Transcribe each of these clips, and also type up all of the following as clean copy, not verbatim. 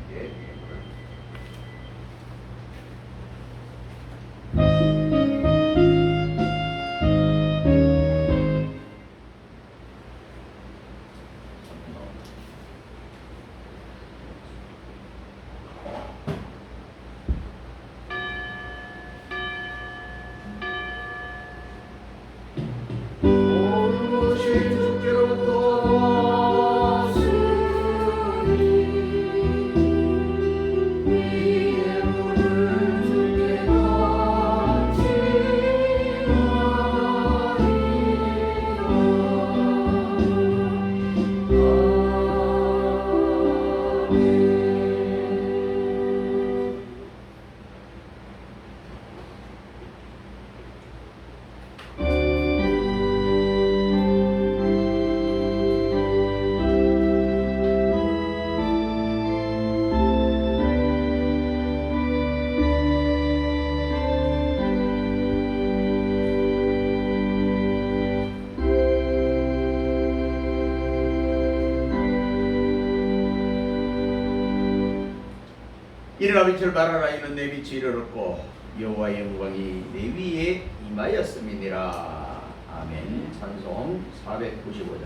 함께 예물을 일어나 빛을 발하라. 이는 내 빛이 이르렀고 여호와의 영광이 내 위에 임하였음이니라. 아멘. 찬송 495장.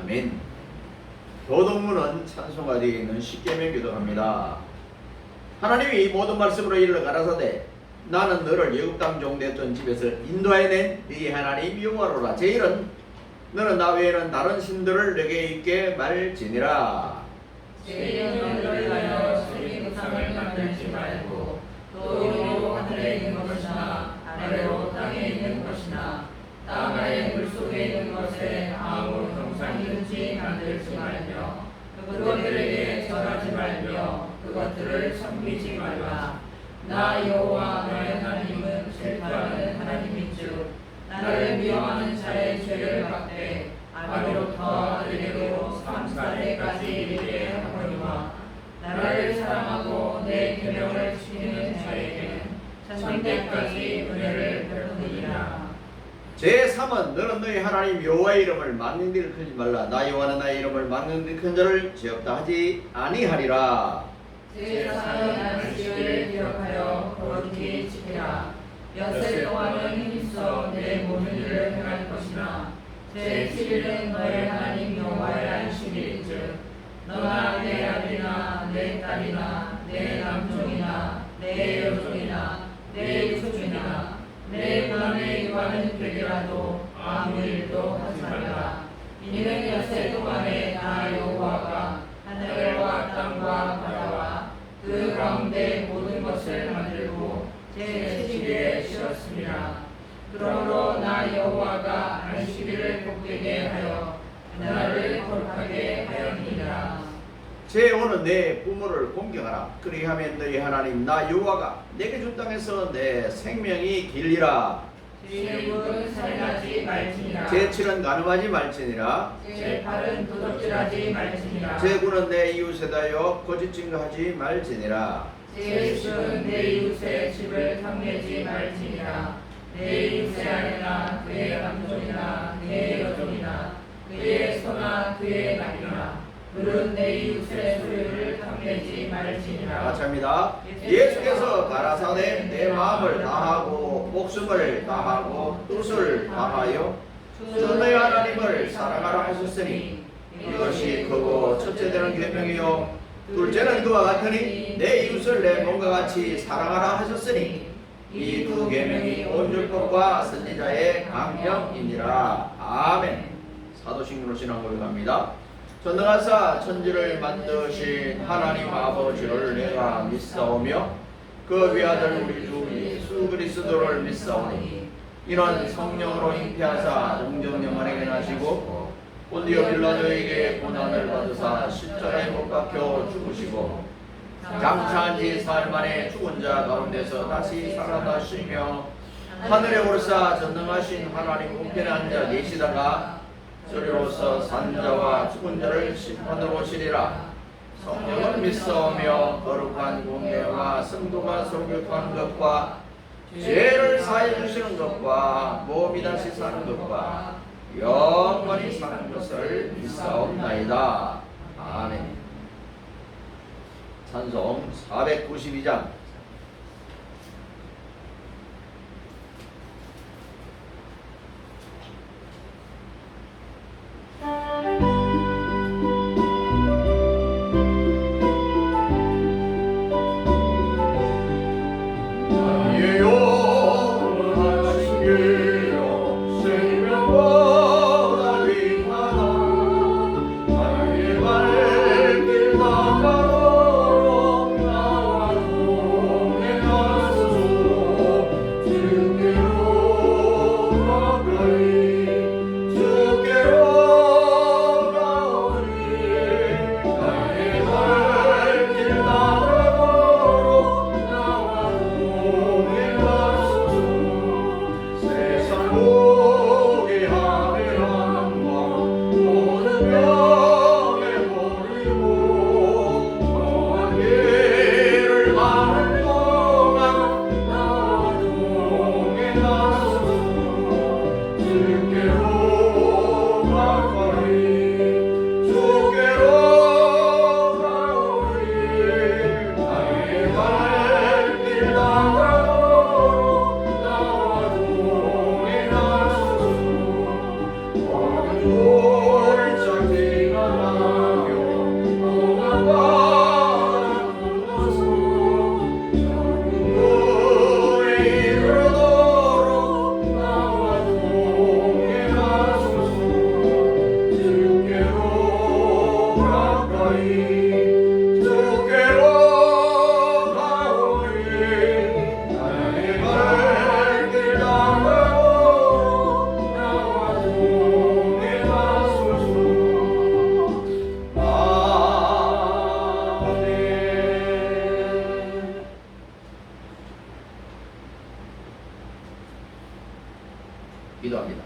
아멘. 교동문은 찬송가 되어 있는 십계명 기도합니다. 하나님이 이 모든 말씀으로 이르러 가라사대 나는 너를 애굽 땅 종되었던 집에서 인도하여낸 네 하나님 여호와로라. 제1은 너는 나 외에는 다른 신들을 내게 있게 말지니라. 제1은 너를 위하여 수리구상을 만들지 말고 또 위로 하늘에 있는 것이나 아래로 땅에 있는 것이나 땅 아래 물속에 있는 것에 아무 형상이든지 만들지 말며 그것들에게 절하지 말며 그것들을 섬기지 말라. 나 여호와 너의 하나님은 질투하는 하나님인즉 나를 미워하는 자의 죄를 갚되 아비로부터 아들에게로 3사대까지 이르게 하거니와 나를 사랑하고 내 계명을 지키는 자에게는 천대까지 은혜를 베푸리라. 제3은 너는 너희 하나님 여호와의 이름을 막는 데 일컫지 말라. 나 여호와는 나의 이름을 막는 데 일컫는 자를 죄 없다 하지 아니하리라. 제4는 안식일을 기억하여 거룩히 지키라. 엿새 동안은 힘써 내 모든 일을 행할 것이나 제7일은 너의 하나님 여호와의 안식일인즉 너나 내 아들이나 내 딸이나 내 남종이나 내 여종이나 내 육종이나 내 고난에 이와는 되리라도 아무 일도 하지 말라. 이는 엿새 동안에 나 여호와가 하늘과 땅과 바다와 그 가운데 모든 것을 만들고 제 7일에 쉬었습니다. 그러므로 나 여호와가 안식일을 복되게 하여 나를 거룩하게 하였느니라. 제 오는 내 부모를 공경하라. 그리하면 너희 하나님 나 여호와가 내게 준 땅에서 내 생명이 길리라. 제 6은 살인하지 말지니라. 제 7은 간음하지 말지니라. 제 8은 도둑질하지 말지니라. 제 9는 내 이웃에 대하여 거짓 증거하지 말지니라. 제 10은 내 이웃의 집을 탐내지 말지니라. 내 이웃의 아내나 그의 남종이나 그의 여종이나 그의 소나 그의 낙이나 그는 내 이웃의 소유를 탐내지 말지니라. 같이 합니다. 예수께서 가라사대 내 마음을 다하고 목숨을 다하고 뜻을 다하여 주 너희 하나님을 사랑하라 하셨으니 이것이 크고 첫째 되는 계명이요 둘째는 그와 같으니 내 이웃을 내 몸과 같이 사랑하라 하셨으니 이 두 계명이 온 율법과 선지자의 강령이니라. 아멘. 사도신경으로 신앙 고백합니다. 전능하사 천지를 만드신 하나님 아버지를 내가 믿사오며 그 위아들 우리 주 예수 그리스도를 믿사오니 이는 성령으로 잉태하사 동정 영원하게 나시고 본디오 빌라도에게 고난을 받으사 십자가에 못 박혀 죽으시고 장차한 지 사흘 만에 죽은 자 가운데서 다시 살아나시며 하늘에 오르사 전능하신 하나님 우편에 앉아 계시다가 저리로서 산자와 죽은 자를 심판하러 오시리라. 성령을 믿사오며 거룩한 공예와 성도가 성육하는 것과 죄를 사해 주시는 것과 몸이 다시 사는 것과 영원히 사는 것을 믿사옵나이다. 아멘. 찬송 492장. 기도합니다.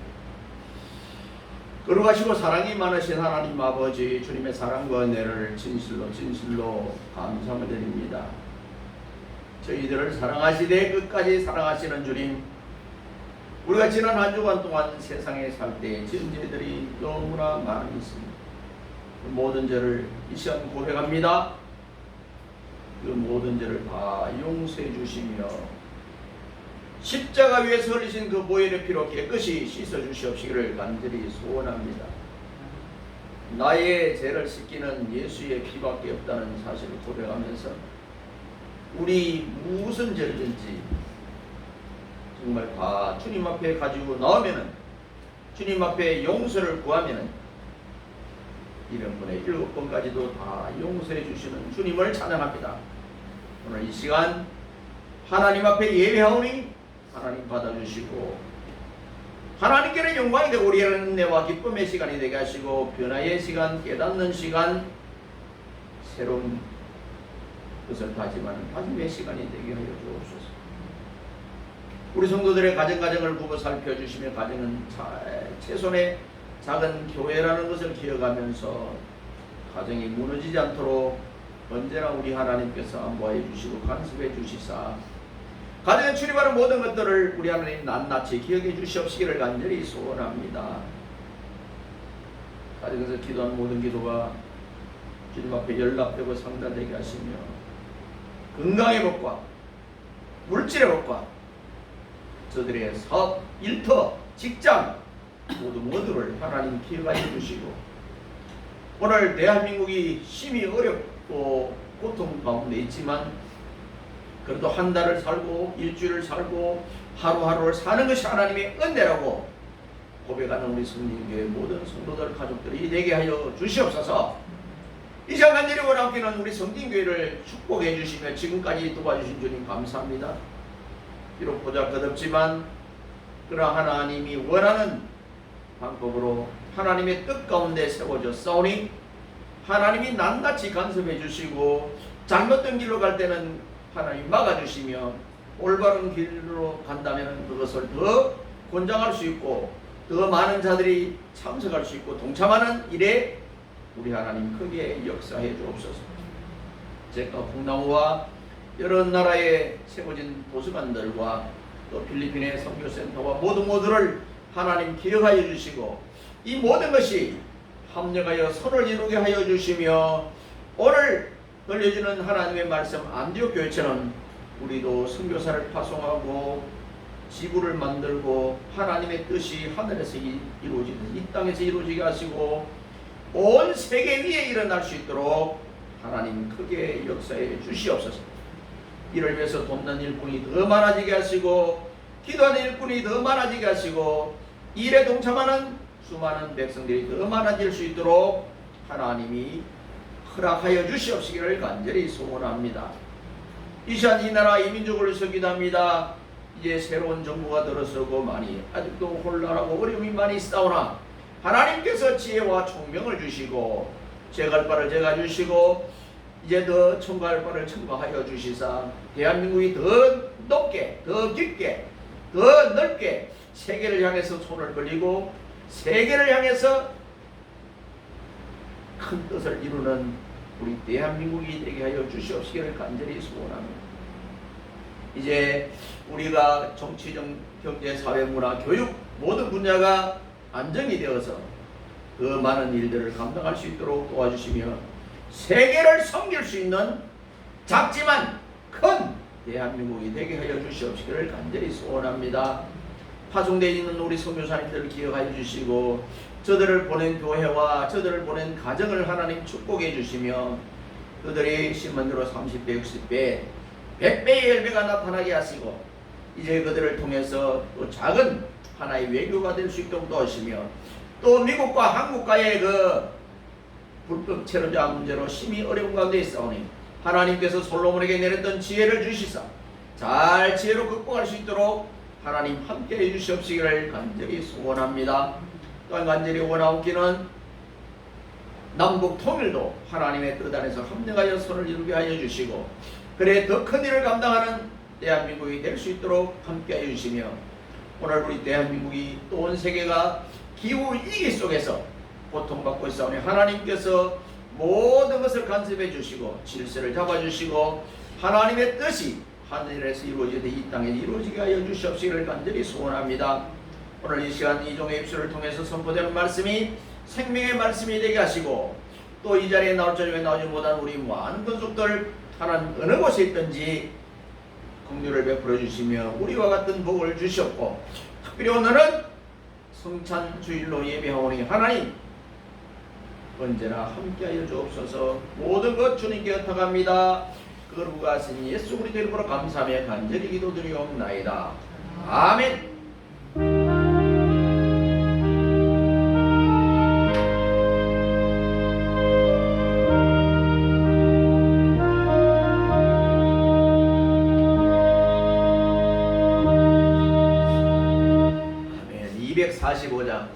거룩하시고 사랑이 많으신 하나님 아버지, 주님의 사랑과 은혜를 진실로 감사를 드립니다. 저희들을 사랑하시되 끝까지 사랑하시는 주님, 우리가 지난 한 주간 동안 세상에 살 때 지은 죄들이 너무나 많이 있습니다. 그 모든 죄를 이 시간 고백합니다. 그 모든 죄를 다 용서해 주시며 십자가 위에서 흘리신 그 보혈의 피로 깨끗이 씻어 주시옵시기를 간절히 소원합니다. 나의 죄를 씻기는 예수의 피밖에 없다는 사실을 고백하면서 우리 무슨 죄든지 정말 다 주님 앞에 가지고 나오면은, 주님 앞에 용서를 구하면은 7번에 7번까지도 다 용서해 주시는 주님을 찬양합니다. 오늘 이 시간 하나님 앞에 예배하오니 하나님 받아주시고, 하나님께는 영광이 되고 우리의 은혜와 기쁨의 시간이 되게 하시고, 변화의 시간, 깨닫는 시간, 새로운 것을 다짐하는 다짐의 시간이 되게 하여 주옵소서. 우리 성도들의 가정을 보고 살펴주시며, 가정은 최소한의 작은 교회라는 것을 기억하면서 가정이 무너지지 않도록 언제나 우리 하나님께서 안보해 주시고 간섭해 주시사, 가정에 출입하는 모든 것들을 우리 하나님 낱낱이 기억해 주시옵시기를 간절히 소원합니다. 가정에서 기도한 모든 기도가 주님 앞에 연락되고 상달되게 하시며, 건강의 복과 물질의 복과 저들의 사업, 일터, 직장 모두를 하나님 기억하여 주시고, 오늘 대한민국이 심히 어렵고 고통 가운데 있지만 그래도 한 달을 살고 일주일을 살고 하루하루를 사는 것이 하나님의 은혜라고 고백하는 우리 성령교회 모든 성도들 가족들이 되게 하여 주시옵소서. 이 시간 간절히 원하옵기는 우리 성진교회를 축복해 주시며 지금까지 도와주신 주님 감사합니다. 비록 보잘것없지만 그러나 하나님이 원하는 방법으로 하나님의 뜻 가운데 세워졌사오니 하나님이 낱낱이 간섭해 주시고, 잘못된 길로 갈 때는 하나님 막아주시며, 올바른 길로 간다면 그것을 더 권장할 수 있고 더 많은 자들이 참석할 수 있고 동참하는 일에 우리 하나님 크게 역사해 주옵소서. 제가 콩나무와 여러 나라에 세워진 도서관들과 또 필리핀의 선교센터와 모두를 하나님 기억하여 주시고, 이 모든 것이 합력하여 선을 이루게 하여 주시며, 오늘 들려주는 하나님의 말씀 안디옥 교회처럼 우리도 선교사를 파송하고 지구를 만들고 하나님의 뜻이 하늘에서 이루어지듯 이 땅에서 이루어지게 하시고 온 세계 위에 일어날 수 있도록 하나님 크게 역사해 주시옵소서. 이를 위해서 돕는 일꾼이 더 많아지게 하시고, 기도하는 일꾼이 더 많아지게 하시고, 일에 동참하는 수많은 백성들이 더 많아질 수 있도록 하나님이 허락하여 주시옵시기를 간절히 소원합니다. 이 시간 이 나라 이 민족을 기도합니다. 이제 새로운 정부가 들어서고 많이 아직도 혼란하고 어려움이 많이 있사오나 하나님께서 지혜와 총명을 주시고 제갈 바를 제가 주시고 이제 더 청구할 바를 청구하여 주시사, 대한민국이 더 높게 더 깊게 더 넓게 세계를 향해서 손을 벌리고 세계를 향해서 큰 뜻을 이루는 우리 대한민국이 되게 하여 주시옵시기를 간절히 소원합니다. 이제 우리가 정치, 경제, 사회, 문화, 교육 모든 분야가 안정이 되어서 그 많은 일들을 감당할 수 있도록 도와주시며 세계를 섬길 수 있는 작지만 큰 대한민국이 되게 하여 주시옵시기를 간절히 소원합니다. 파송되어 있는 우리 선교사님들을 기억하여 주시고 저들을 보낸 교회와 저들을 보낸 가정을 하나님 축복해 주시며 그들이 심은 대로 30배, 60배, 100배의 열매가 나타나게 하시고 이제 그들을 통해서 또 작은 하나의 외교가 될 수 있도록 도와주시며 또 미국과 한국과의 그 불법 체류자 문제로 심히 어려운 가운데 있사오니 하나님께서 솔로몬에게 내렸던 지혜를 주시사 잘 지혜로 극복할 수 있도록 하나님 함께해 주시옵시기를 간절히 소원합니다. 또한 간절히 원하옵기는 남북 통일도 하나님의 뜻 안에서 합력하여 선을 이루게 하여 주시고 그래 더 큰 일을 감당하는 대한민국이 될 수 있도록 함께해 주시며 오늘 우리 대한민국이 또 온 세계가 기후위기 속에서 고통받고 있사오니 하나님께서 모든 것을 간섭해 주시고 질서를 잡아주시고 하나님의 뜻이 하늘에서 이루어지듯 이 땅에 이루어지게 하여 주시옵시기를 간절히 소원합니다. 오늘 이 시간 이종의 입술을 통해서 선포되는 말씀이 생명의 말씀이 되게 하시고 또 이 자리에 나올 저녁에 나오지 못한 우리 많은 권속들 하나님 어느 곳에 있든지 긍휼을 베풀어 주시며 우리와 같은 복을 주시옵고 특별히 오늘은 성찬 주일로 예배하오니 하나님 언제나 함께하여 주옵소서. 모든 것 주님께 흩어갑니다. 거룩 하신 예수 그리스도 이름으로 감사하며 간절히 기도드리옵나이다. 아멘. 아멘. 245장.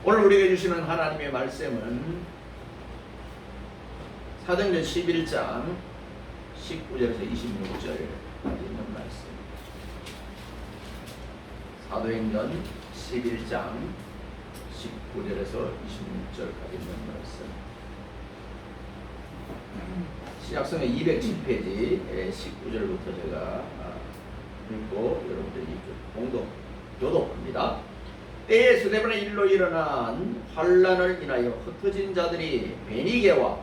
오늘 우리에게 주시는 하나님의 말씀은 사도행전 11장 19절에서 26절까지 있는 말씀. 사도행전 11장 19절에서 26절까지 있는 말씀. 신약성의 207페이지 19절부터 제가 읽고 여러분들이 공동 교독합니다. 때에 스데반의 일로 일어난 환란을 인하여 흩어진 자들이 베니게와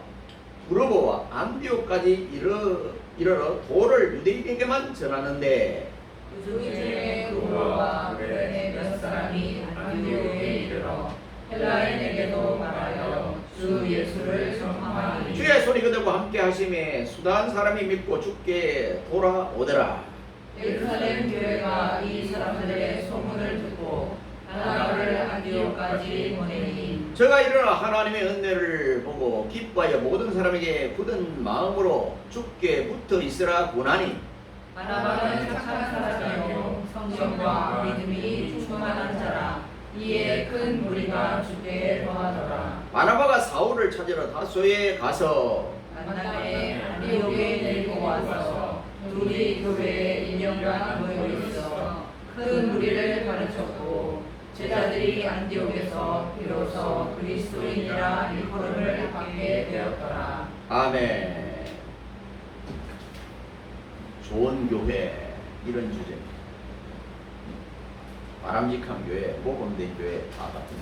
두로보와 안디옥까지 이르러 도를 유대인에게만 전하는데 그 중에 두로와 그레네 몇 사람이 안디옥에 이르러 헬라인에게도 말하여 주 예수를 전파하니 주의 손이 그들과 함께 하심에 수다한 사람이 믿고 주께 돌아오더라. 예루살렘 교회가 이 사람들의 소문을 듣고 바나바를 안디옥까지 보내니 저가 일어나 하나님의 은혜를 보고 기뻐하여 모든 사람에게 굳은 마음으로 주께 붙어 있으라 권하니 바나바는 착한 사람이요 성령과 믿음이 충만한 자라. 이에 큰 무리가 주께 더하더라. 바나바가 사울을 찾으러 다소에 가서 만남에 안디옥에 데리고 와서 둘이 교회에 1년간 모여 있어 큰 무리를 가르쳤고 제자들이 안디옥에서 비로소 그리스도인이라 일컬음을 받게 되었더라. 아멘. 좋은 교회 이런 주제입니다. 바람직한 교회, 모범된 교회 다 같은.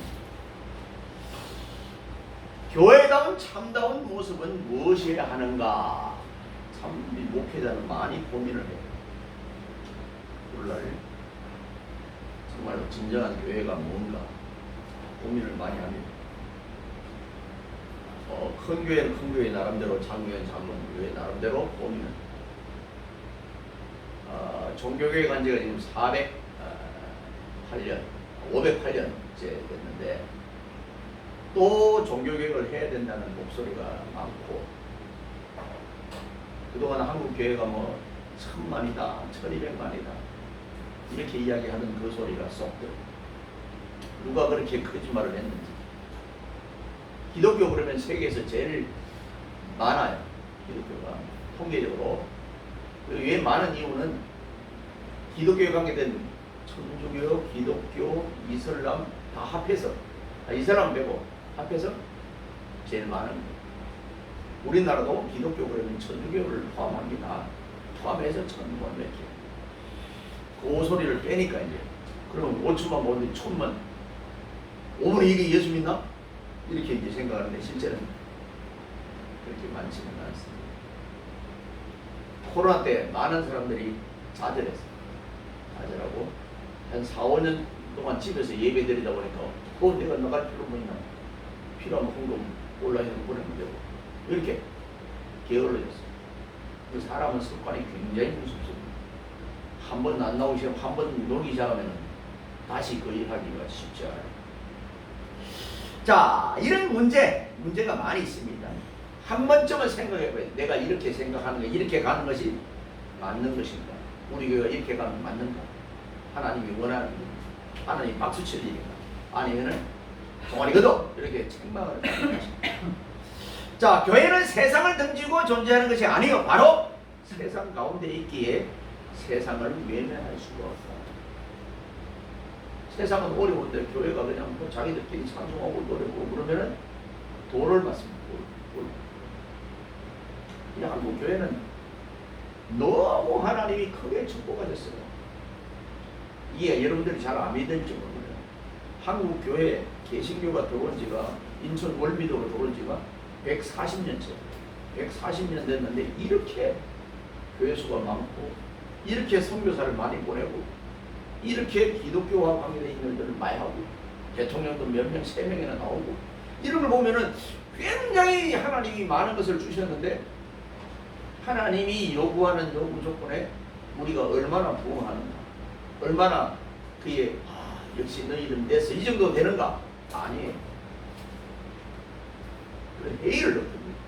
교회다운 참다운 모습은 무엇이어야 하는가? 참 목회자는 많이 고민을 해요. 오늘날 정말 진정한 교회가 뭔가 고민을 많이 합니다. 큰 교회는 큰 교회 나름대로, 작은 교회는 작은 교회 나름대로 고민을. 종교교회 간 지가 지금 508년째 됐는데 또 종교개혁을 해야 된다는 목소리가 많고 그동안 한국 교회가 뭐 1000만이다, 1200만이다 이렇게 이야기하는 그 소리가 쏙 들어. 누가 그렇게 거짓말을 했는지. 기독교 그러면 세계에서 제일 많아요. 기독교가 통계적으로. 왜 많은 이유는 기독교에 관계된 천주교, 기독교, 이슬람 다 합해서 이슬람 빼고 합해서 제일 많은 거예요. 우리나라도 기독교 그러면 천주교를 포함합니다. 포함해서 1000만 몇 개. 그 소리를 빼니까 이제 그러면 5천만 모는데 1000만 5분의 1이 예수 믿나? 이렇게 이제 생각하는데 실제는 그렇게 많지는 않습니다. 코로나 때 많은 사람들이 좌절했어요. 좌절하고 한 4, 5년 동안 집에서 예배 드리다 보니까 내가 나갈 필요 뭐 있나? 필요하면 헌금 온라인으로 보내면 되고 이렇게 게을러졌어요. 그 사람은 습관이 굉장히 무섭습니다. 한 번 안 나오시면 한 번 놀기 시작하면 다시 그 일하기가 쉽지 않아요. 자, 이런 문제가 많이 있습니다. 한 번쯤은 생각해봐요. 내가 이렇게 생각하는 거, 이렇게 가는 것이 맞는 것인가? 우리 교회가 이렇게 가면 맞는가? 하나님이 원하는 거, 하나님 박수 칠 일인가? 아니면은 동아리거든 이렇게 책망을 하는 것입니다. 자, 교회는 세상을 등지고 존재하는 것이 아니요, 바로 세상 가운데 있기에 세상을 외면할 수가 없다. 세상은 어려운데 교회가 그냥 뭐 자기들끼리 찬송하고 노래 부르고 그러면은 돌을 맞습니다. 돌. 이 한국 교회는 너무 하나님이 크게 축복하셨어요. 이게 여러분들이 잘 안 믿을지 모르겠어요. 한국 교회 개신교가 들어온 지가 인천 월미도로 들어온 지가 140년째. 140년 됐는데 이렇게 교회 수가 많고 이렇게 선교사를 많이 보내고 이렇게 기독교와 관계되어 있는 일들을 많이 하고 대통령도 몇 명, 3명이나 나오고 이런 걸 보면은 굉장히 하나님이 많은 것을 주셨는데 하나님이 요구하는 요구 조건에 우리가 얼마나 부응하는가, 얼마나 그의 역시 너희는 됐어 이 정도 되는가? 아니에요. 그 회의를 느낍니다.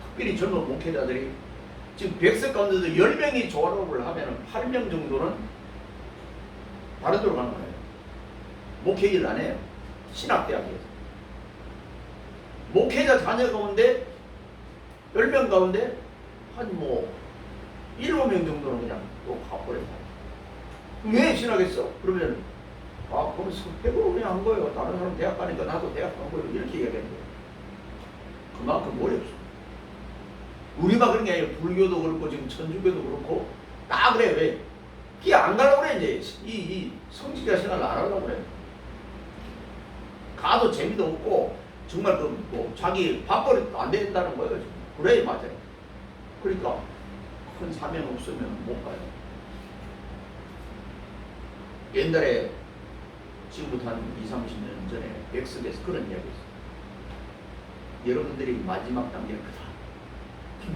특별히 젊은 목회자들이 지금 100석 가운데도 10명이 졸업을 하면 8명 정도는 다른 데로 가는 거예요. 목회 일을 안 해요. 신학대학에서. 목회자 자녀 가운데 10명 가운데 한 7명 정도는 그냥 또 가버려요. 왜 신학했어? 그러면 그럼 스펙으로 그냥 한 거예요. 다른 사람 대학 가니까 나도 대학 간 거예요. 이렇게 얘기하는 거예요. 그만큼 어렵죠. 우리만 그런 게 아니라 불교도 그렇고 지금 천주교도 그렇고 다 그래. 왜? 그게 안 가려고 그래. 이제 이 성직자 생활을 안 하려고 그래. 가도 재미도 없고 정말 자기 밥벌이도 안 된다는 거예요. 지금. 그래 맞아요. 그러니까 큰 사명 없으면 못 가요. 옛날에 지금부터 한 20, 30년 전에 백석에서 그런 이야기 했어요. 여러분들이 마지막 단계는 크다.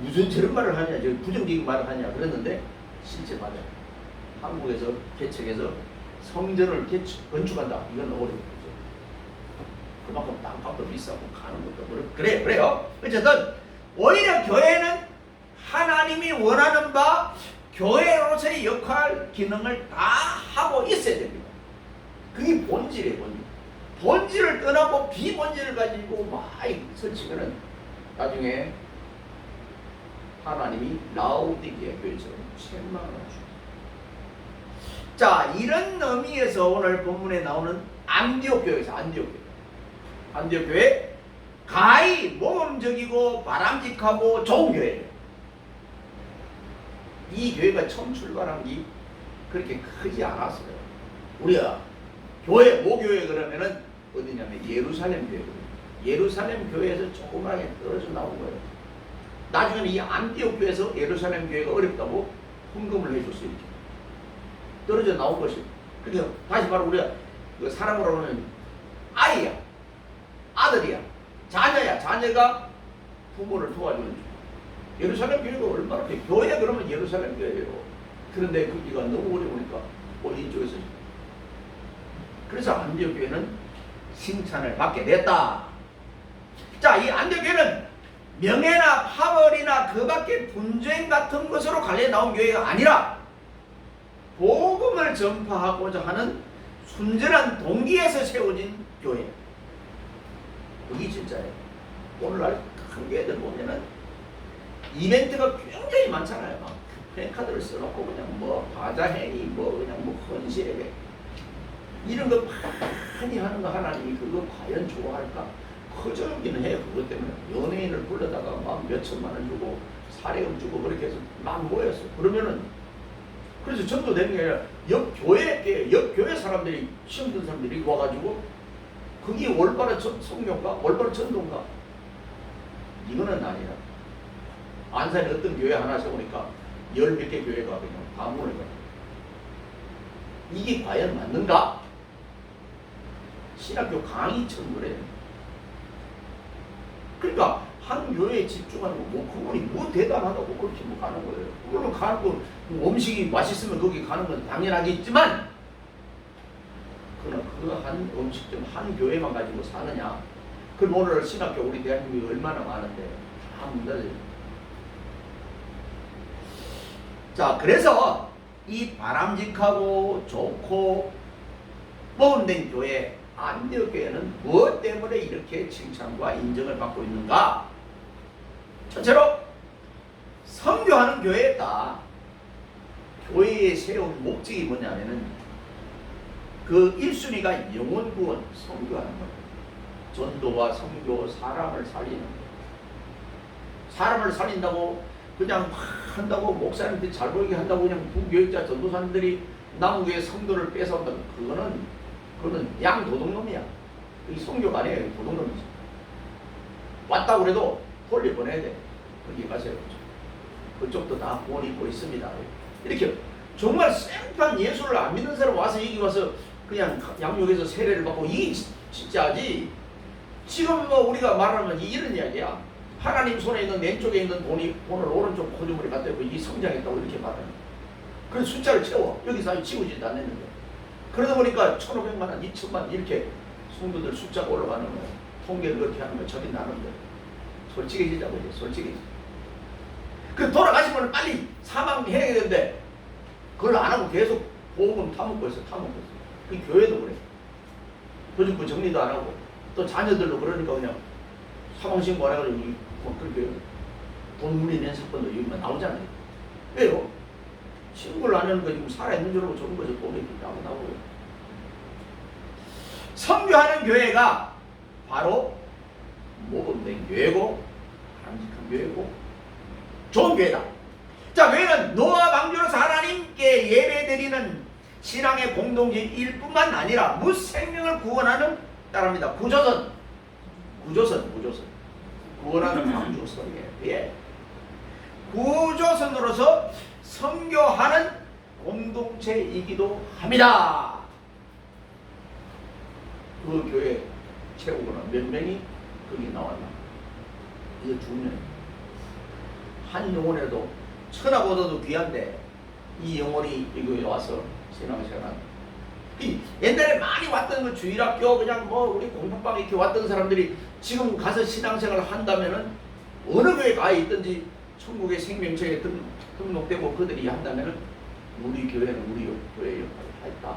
무슨 저런 말을 하냐, 저 부정적인 말을 하냐 그랬는데 실제 맞아요. 한국에서 개척해서 성전을 건축한다. 이건 어려운 거죠. 그만큼 땅값도 비싸고 가는 것도 그래요. 어쨌든 오히려 교회는 하나님이 원하는 바 교회로서의 역할, 기능을 다 하고 있어야 됩니다. 그게 본질이에요, 본질. 본질을 떠나고 비본질을 가지고 막 설치면은 나중에 하나님이 라오디게아 교회처럼 책망을 하죠. 자, 이런 의미에서 오늘 본문에 나오는 안디옥 교회에서 안디옥 교회 가히 모범적이고 바람직하고 좋은 교회예요. 이 교회가 처음 출발한 게 그렇게 크지 않았어요. 우리가 교회, 모교회 그러면은 어디냐면 예루살렘 교회거든요. 예루살렘 교회에서 조그맣게 떨어져 나온 거예요. 나중에는 이 안디옥 교회에서 예루살렘 교회가 어렵다고 헌금을 해줬어요. 이렇게. 떨어져 나온 것이. 그러니까 다시 말하면 우리가 그 사람으로 하면 아이야, 아들이야, 자녀야. 자녀가 부모를 도와주는 중. 예루살렘 교회가 얼마나 교회 그러면 예루살렘 교회예요. 그런데 거기가 너무 어려우니까 이쪽에서 그래서 안디옥교회는 칭찬을 받게 됐다. 자, 이 안디옥교회는 명예나 파벌이나 그 밖에 분쟁 같은 것으로 관련 나온 교회가 아니라 복음을 전파하고자 하는 순전한 동기에서 세워진 교회. 그게 진짜예요. 오늘날 큰 교회들 보면은 이벤트가 굉장히 많잖아요. 막 플랜카드를 써놓고 그냥 뭐 바자행위 뭐 그냥 뭐 헌신예배 이런 거 많이 하는 거 하나님이 그거 과연 좋아할까? 커져오기는 해요. 그것 때문에 연예인을 불러다가 막 몇천만 원 주고 사례금 주고 그렇게 해서 막 모였어. 그러면은 그래서 전도되는 게 아니라 옆 교회 사람들이 시험 든 사람들이 와가지고 그게 올바른 성경가, 올바른 전도인가? 이거는 아니라 안산에 어떤 교회 하나 세우니까 10몇 개 교회가 그냥 다 모이는 거야. 이게 과연 맞는가? 신학교 강의처럼 그래. 그러니까 한 교회에 집중하는 거, 뭐 그분이 뭐 대단하다고 그렇게 뭐 가는 거예요. 물론 가는 거 음식이 맛있으면 거기 가는 건 당연하겠지만, 그러나 그 한 음식점 한 교회만 가지고 사느냐? 그럼 오늘 신학교 우리 대한민국이 얼마나 많은데 다 문 닫아요. 자, 그래서 이 바람직하고 좋고 모범된 교회 안디옥교회는 무엇 때문에 이렇게 칭찬과 인정을 받고 있는가? 첫째로 선교하는 교회다. 교회에 세운 목적이 뭐냐면은 그 1순위가 영혼 구원, 선교하는 거예요. 전도와 선교, 사람을 살리는 거예요. 사람을 살린다고 그냥 한다고 목사님들이 잘 보이게 한다고 그냥 부교육자 전도사님들이 남국의 성도를 뺏어온다고 그거는 양 도둑놈이야. 이 성교가 아니에요. 도둑놈이지. 왔다고 그래도 돌려보내야 돼. 거기 가세요. 그쪽도 다 구원 입고 있습니다. 이렇게 정말 생판 예수를 안 믿는 사람 와서 여기 와서 그냥 양육에서 세례를 받고 이게 진짜지. 지금 뭐 우리가 말하면 이런 이야기야. 하나님 손에 있는 왼쪽에 있는 돈을 오른쪽 코주머니 갖다 대고 이 성장했다고 이렇게 말하는. 그래서 숫자를 채워. 여기서 지우지도 않았는데. 그러다 보니까 1,500만 원, 2,000만 원 이렇게 성도들 숫자가 올라가는 거야. 통계를 그렇게 하는 거야. 저기 나는 거야. 솔직해지자고 이제 솔직해지. 그 돌아가시면 빨리 사망해야 되는데 그걸 안 하고 계속 보험금 타먹고 있어. 그 교회도 그래. 교직부 정리도 안 하고 또 자녀들도 그러니까 그냥 사망신고 안 해가지고 그렇게 돈 물리는 사건도 여기만 나오잖아요. 왜요? 신고를 안 하는 거 지금 살아있는 줄 알고 저런 거죠. 돈이 나오고요. 선교하는 교회가 바로 모범된 교회고 바람직한 교회고 좋은 교회다. 자, 교회는 노아 방주로서 하나님께 예배드리는 신앙의 공동체일 뿐만 아니라 무생명을 구원하는 따릅니다. 구조선 구원하는 방주선이에요. 예. 구조선으로서 선교하는 공동체이기도 합니다. 그 교회 채우고는 몇 명이 거기 나왔나? 이제 2명. 한 영혼에도 천하보다도 귀한데 이 영혼이 여기 와서 신앙생활. 옛날에 많이 왔던 그 주일학교 그냥 뭐 우리 공부방 이렇게 왔던 사람들이 지금 가서 신앙생활을 한다면은 어느 교회 가 있든지 천국의 생명체에 등록되고 그들이 한다면은 우리 교회는 우리 교회 역할을 했다.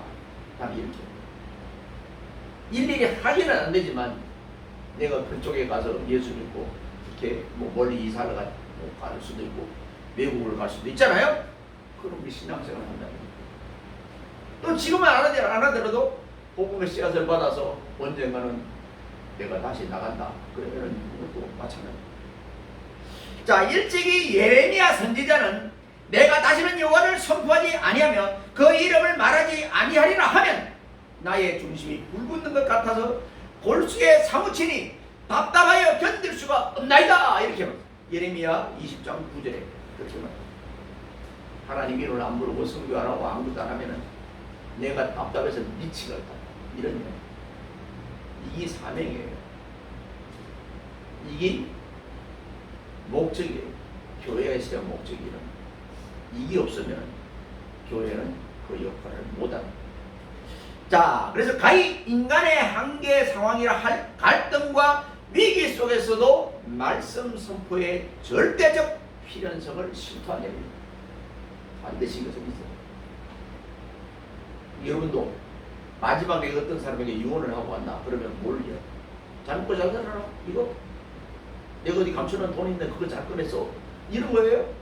딱 이렇게. 일일이 하기는 안 되지만 내가 그쪽에 가서 예수 믿고 이렇게 뭐 멀리 이사를 갈 수도 있고 외국을 갈 수도 있잖아요. 그럼 우리 신앙생활을 한다. 또 지금은 안 하더라도 복음의 씨앗을 받아서 언젠가는 내가 다시 나간다. 그러면은 이것도 마찬가지입니다. 자, 일찍이 예레미야 선지자는 내가 다시는 여호와를 선포하지 아니하며 그 이름을 말하지 아니하리라 하면 나의 중심이 불붙는 것 같아서 골수에 사무치니 답답하여 견딜 수가 없나이다. 이렇게 말합니다. 예레미야 20장 9절에 그렇게 말합니다. 하나님 이름을 안 부르고 선교 안 하고 아무것도 안 하면은 내가 답답해서 미치겠다. 이런 거. 이게 사명이에요. 이게 목적이에요. 교회에 세운 목적이란. 이게 없으면 교회는 그 역할을 못합니다. 자, 그래서 가히 인간의 한계 상황이라 할 갈등과 위기 속에서도 말씀 선포의 절대적 필연성을 실토하게 됩니다. 반드시 이것은 있어요. 여러분도 마지막에 어떤 사람에게 유언을 하고 왔나? 그러면 뭘 해요? 잘 먹고 잘 살아라? 이거? 내가 어디 감춰놓은 돈 있는데 그거 잘 꺼냈어? 이런 거예요?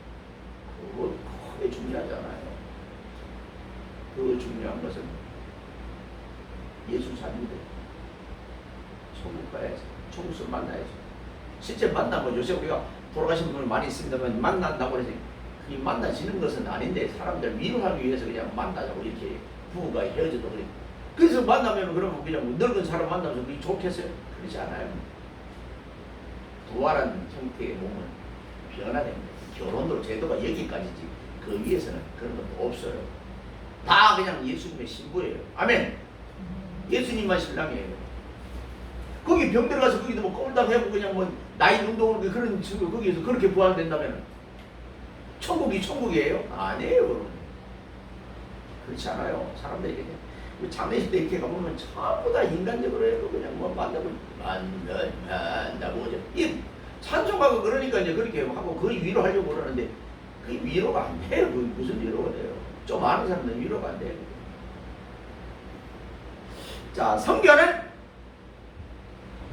그거 크게 중요하지 않아요. 그 중요한 것은 예수 잘 믿어. 천국 가야지. 천국을 만나야지. 실제 만나면 요새 우리가 돌아가신 분들 많이 있습니다만 만난다고 해서 이 만나지는 것은 아닌데 사람들 위로하기 위해서 그냥 만나자고 이렇게 부부가 헤어져도 그래. 그래서 만나면 그러면 그냥 늙은 사람 만나서 그게 좋겠어요? 그렇지 않아요. 부활한 형태의 몸은 변화됩니다. 결혼도 제도가 여기까지지 그 위에서는 그런 것도 없어요. 다 그냥 예수님의 신부예요. 아멘. 예수님만 신랑이에요. 거기 병 들어가서 거기도 뭐 꼴딱 해고 그냥 뭐 나이 운동을 그런 친구 거기에서 그렇게 부활된다면 천국이 천국이에요? 아니에요. 여러분. 그렇지 않아요. 사람들이 그냥 장례식 때 이렇게 가보면 전부 다 인간적으로 해도 그냥 뭐 만나고 만나고 이 찬송하고 그러니까 이제 그렇게 하고 그 위로하려고 그러는데 그 위로가 안 돼요. 그 무슨 위로가 돼요? 좀 아는 사람들은 위로가 안 돼요. 자, 성경은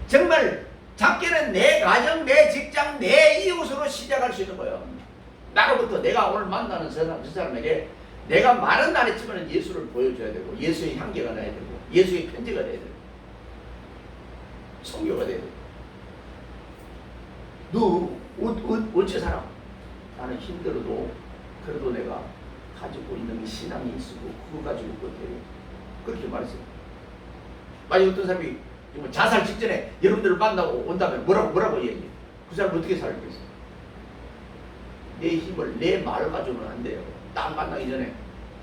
정말 작게는 내 가정, 내 직장, 내 이웃으로 시작할 수 있는 거예요. 나로부터 내가 오늘 만나는 저 사람에게 내가 말은 안 했지만 예수를 보여줘야 되고 예수의 향기가 나야 되고 예수의 편지가 돼야 되고 성교가 돼야 되고 너 어째 살아? 나는 힘들어도 그래도 내가 가지고 있는 신앙이 있고 그거 가지고 버텨요. 그렇게 말했어요. 만약 어떤 사람이 자살 직전에 여러분들을 만나고 온다면 뭐라고 얘기해요? 그 사람 어떻게 살겠어요? 내 힘을 내 말을 가지고는 안 돼요. 딱 만나기 전에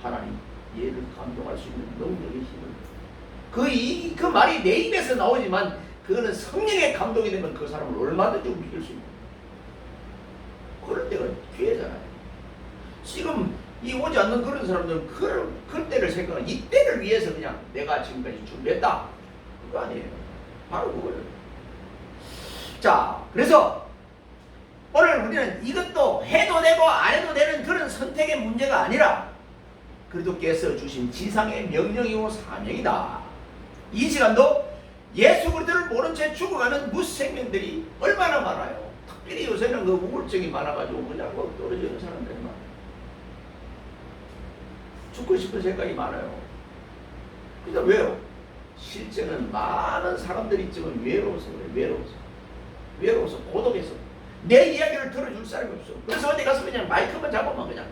하나님 얘를 감동할 수 있는 능력의 힘을 그 말이 내 입에서 나오지만 그거는 성령의 감동이 되면 그 사람을 얼마든지 움직일 수 있는 그럴 때가 기회잖아요. 지금 이 오지 않는 그런 사람들은 그 때를 생각하는 이때를 위해서 그냥 내가 지금까지 준비했다 그거 아니에요. 바로 그거예요. 자, 그래서 오늘 우리는 이것도 해도 되고 안 해도 되는 그런 선택의 문제가 아니라 그리스도께서 주신 지상의 명령이고 사명이다. 이 시간도 예수 그리스도를 모른 채 죽어가는 무생명들이 얼마나 많아요. 특별히 요새는 그 우울증이 많아가지고 그냥 뭐 떨어지는 사람들이 많아요. 죽고 싶은 생각이 많아요. 그러니까 왜요? 실제는 많은 사람들이 지금 외로워서 그래요. 외로워서 고독해서 내 이야기를 들어줄 사람이 없어. 그래서 어디 가서 그냥 마이크만 잡으면 그냥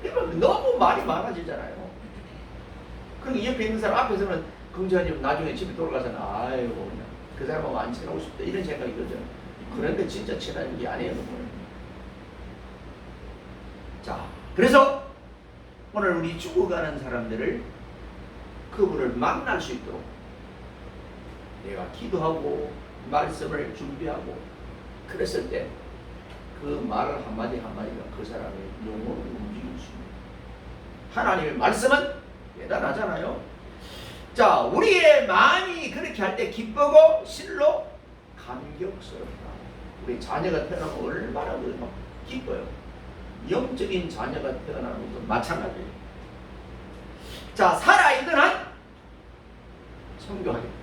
그러면 너무 말이 많아지잖아요. 그리고 옆에 있는 사람 앞에서는 긍정하지만 나중에 집에 돌아가서는 아이고 그냥 그 사람하고 안 친하고 싶다 이런 생각이 들죠. 그런데 진짜 친한 게 아니에요. 자, 그래서 오늘 우리 죽어가는 사람들을 그분을 만날 수 있도록 내가 기도하고 말씀을 준비하고 그랬을 때 그 말을 한마디 한마디가 그 사람의 영혼을 움직일 수 있는 하나님의 말씀은 대단하잖아요. 자, 우리의 마음이 그렇게 할 때 기쁘고 실로 감격스럽다. 우리 자녀가 태어나면 얼마나 기뻐요. 영적인 자녀가 태어나는 것도 마찬가지예요. 자, 살아있는 한 선교하겠다.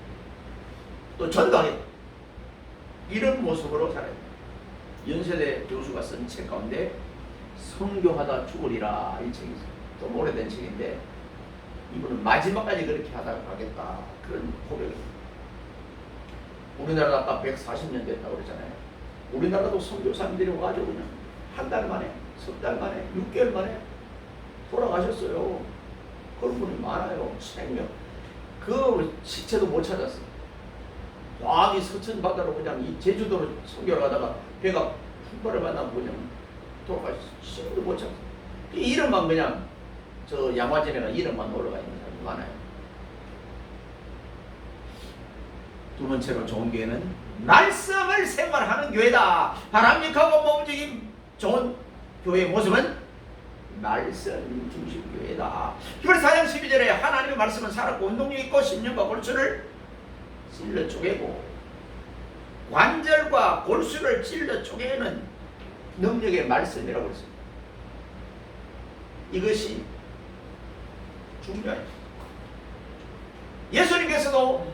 또 전도하겠다. 이런 모습으로 살아야 됩니다. 연세대 교수가 쓴 책 가운데 선교하다 죽으리라 이 책이 있어요. 좀 오래된 책인데 이분은 마지막까지 그렇게 하다가 가겠다 그런 고백입니다. 우리나라가 아까 140년 됐다고 그랬잖아요. 우리나라도 선교사님들이 와가지고 그냥 한 달 만에, 석 달 만에, 6개월 만에 돌아가셨어요. 그런 분이 많아요. 생명. 그 시체도 못 찾았어요. 이 서천 바다로 그냥 이 제주도로 선교를 가다가 배가 풍파를 만나고 그냥 돌아가셨어요. 시체도 못 찾았어요. 이름만 그냥 저 양화진에가 이름만 올라가 있는 사람이 많아요. 두 번째로 좋은 교회는 말씀을 생활하는 교회다. 바람직하고 몸직임 좋은 교회의 모습은 말씀 중심 교회다. 히브리 4장 12절에 하나님의 말씀은 살았고 운동력 있고 심령과 골수를 찔러 쪼개고, 관절과 골수를 찔러 쪼개는 능력의 말씀이라고 했습니다. 이것이 중요해요. 예수님께서도